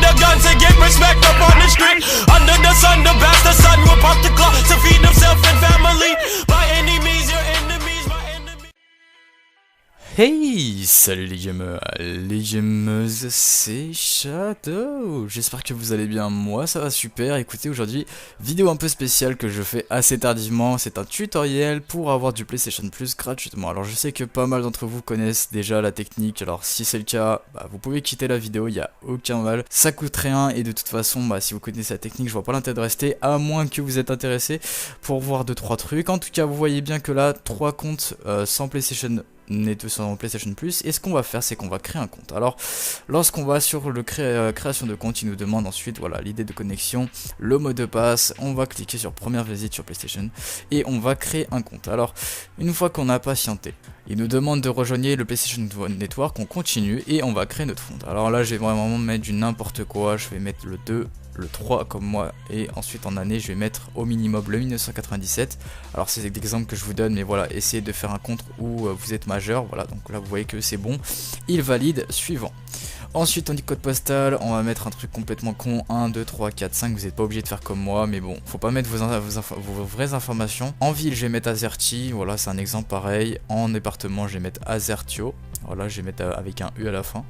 need a gun to get respect up on the street. Under the sun, the bastard son will pop the clock to feed himself and family. By any means, your enemies, my enemy. Hey, salut les gameuses, c'est Shadow. J'espère que vous allez bien, moi ça va super. Écoutez, aujourd'hui, vidéo un peu spéciale que je fais assez tardivement. C'est un tutoriel pour avoir du PlayStation Plus gratuitement. Alors je sais que pas mal d'entre vous connaissent déjà la technique. Alors si c'est le cas, vous pouvez quitter la vidéo, il n'y a aucun mal. Ça coûte rien et de toute façon, si vous connaissez la technique, je vois pas l'intérêt de rester. À moins que vous êtes intéressé pour voir 2-3 trucs. En tout cas, vous voyez bien que là, 3 comptes sans PlayStation sans PlayStation Plus, et ce qu'on va faire, c'est qu'on va créer un compte. Alors lorsqu'on va sur le création de compte, il nous demande ensuite voilà l'idée de connexion, le mot de passe. On va cliquer sur première visite sur PlayStation et on va créer un compte. Alors une fois qu'on a patienté, il nous demande de rejoindre le PlayStation Network, on continue et on va créer notre compte. Alors là je vais vraiment mettre du n'importe quoi, je vais mettre le 2, le 3 comme moi, et ensuite en année je vais mettre au minimum le 1997. Alors c'est l'exemple que je vous donne, mais voilà, essayez de faire un compte où vous êtes majeur. Voilà, donc là vous voyez que c'est bon, il valide, suivant. Ensuite on dit code postal, on va mettre un truc complètement con, 1, 2, 3, 4, 5, vous n'êtes pas obligé de faire comme moi, mais bon, faut pas mettre vos vraies informations. En ville je vais mettre Azerty, voilà c'est un exemple pareil. En département je vais mettre Azertio, voilà je vais mettre avec un U à la fin.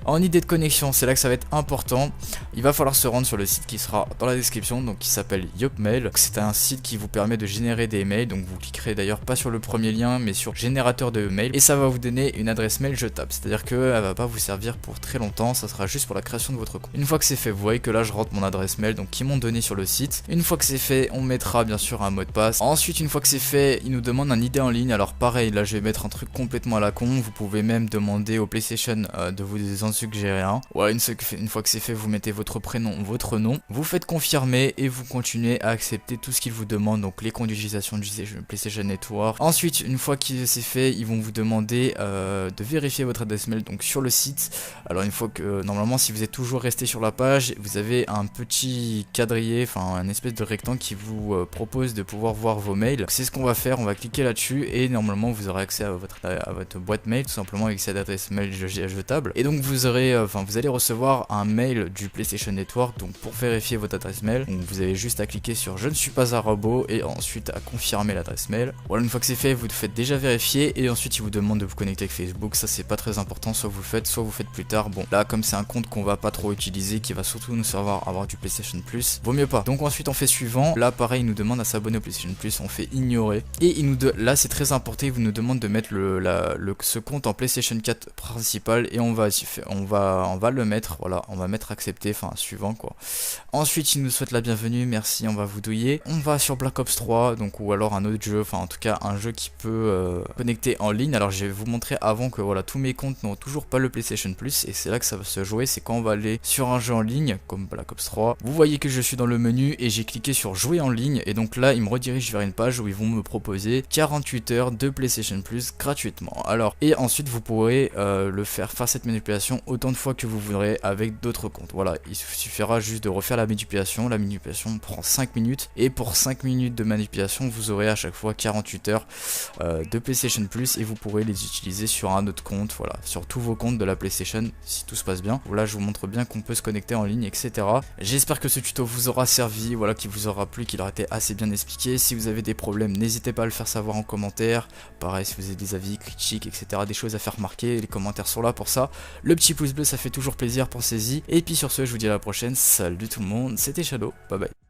En idée de connexion, c'est là que ça va être important, il va falloir se rendre sur le site qui sera dans la description, donc qui s'appelle Yopmail. C'est un site qui vous permet de générer des mails, donc vous cliquerez d'ailleurs pas sur le premier lien mais sur générateur de mail, et ça va vous donner une adresse mail jetable, c'est-à-dire qu'elle va pas vous servir pour très longtemps, ça sera juste pour la création de votre compte. Une fois que c'est fait, vous voyez que là je rentre mon adresse mail donc qu'ils m'ont donné sur le site. Une fois que c'est fait, on mettra bien sûr un mot de passe. Ensuite une fois que c'est fait, il nous demande un ID en ligne. Alors pareil, là je vais mettre un truc complètement à la con, vous pouvez même demander au PlayStation de vous en suggérer un. Voilà, une fois que c'est fait, vous mettez votre prénom, votre nom, vous faites confirmer et vous continuez à accepter tout ce qu'il vous demande, donc les conditions d'utilisation du PlayStation Network. Ensuite une fois que c'est fait, ils vont vous demander de vérifier votre adresse mail donc sur le site. Alors une fois que normalement si vous êtes toujours resté sur la page, vous avez un petit quadrillé, enfin un espèce de rectangle qui vous propose de pouvoir voir vos mails. C'est ce qu'on va faire, on va cliquer là-dessus et normalement vous aurez accès à votre boîte mail, tout simplement avec cette adresse mail jetable. Et donc vous aurez, vous allez recevoir un mail du PlayStation Network, donc pour vérifier votre adresse mail. Donc vous avez juste à cliquer sur je ne suis pas un robot et ensuite à confirmer l'adresse mail. Voilà, une fois que c'est fait, vous faites déjà vérifier et ensuite il vous demande de vous connecter avec Facebook. Ça c'est pas très important, soit vous le faites, soit vous faites plus tard. Bon là comme c'est un compte qu'on va pas trop utiliser, qui va surtout nous servir à avoir du PlayStation Plus, vaut mieux pas. Donc ensuite on fait suivant. Là pareil, il nous demande à s'abonner au PlayStation Plus, on fait ignorer. Et là c'est très important, il nous demande de mettre ce compte en PlayStation 4 principal et on va le mettre, voilà, on va mettre accepter, suivant quoi. Ensuite il nous souhaite la bienvenue, merci, on va vous douiller. On va sur Black Ops 3, donc ou alors un autre jeu, en tout cas un jeu qui peut connecter en ligne. Alors je vais vous montrer avant que voilà, tous mes comptes n'ont toujours pas le PlayStation Plus, et c'est là que ça va se jouer, c'est quand on va aller sur un jeu en ligne comme Black Ops 3. Vous voyez que je suis dans le menu et j'ai cliqué sur jouer en ligne, et donc là il me redirige vers une page où ils vont me proposer 48 heures de PlayStation Plus gratuitement. Alors et ensuite vous pourrez faire cette manipulation autant de fois que vous voudrez avec d'autres comptes. Voilà, il suffira juste de refaire la manipulation prend 5 minutes, et pour 5 minutes de manipulation vous aurez à chaque fois 48 heures de PlayStation Plus, et vous pourrez les utiliser sur un autre compte, voilà, sur tous vos comptes de la PlayStation si tout se passe bien. Voilà, je vous montre bien qu'on peut se connecter en ligne, etc. J'espère que ce tuto vous aura servi, voilà, qu'il vous aura plu, qu'il aura été assez bien expliqué. Si vous avez des problèmes, n'hésitez pas à le faire savoir en commentaire. Pareil, si vous avez des avis, critiques, etc., des choses à faire remarquer, les commentaires sont là pour ça. Le petit pouce bleu, ça fait toujours plaisir, pensez-y. Et puis sur ce, je vous dis à la prochaine. Salut tout le monde, c'était Shadow, bye bye.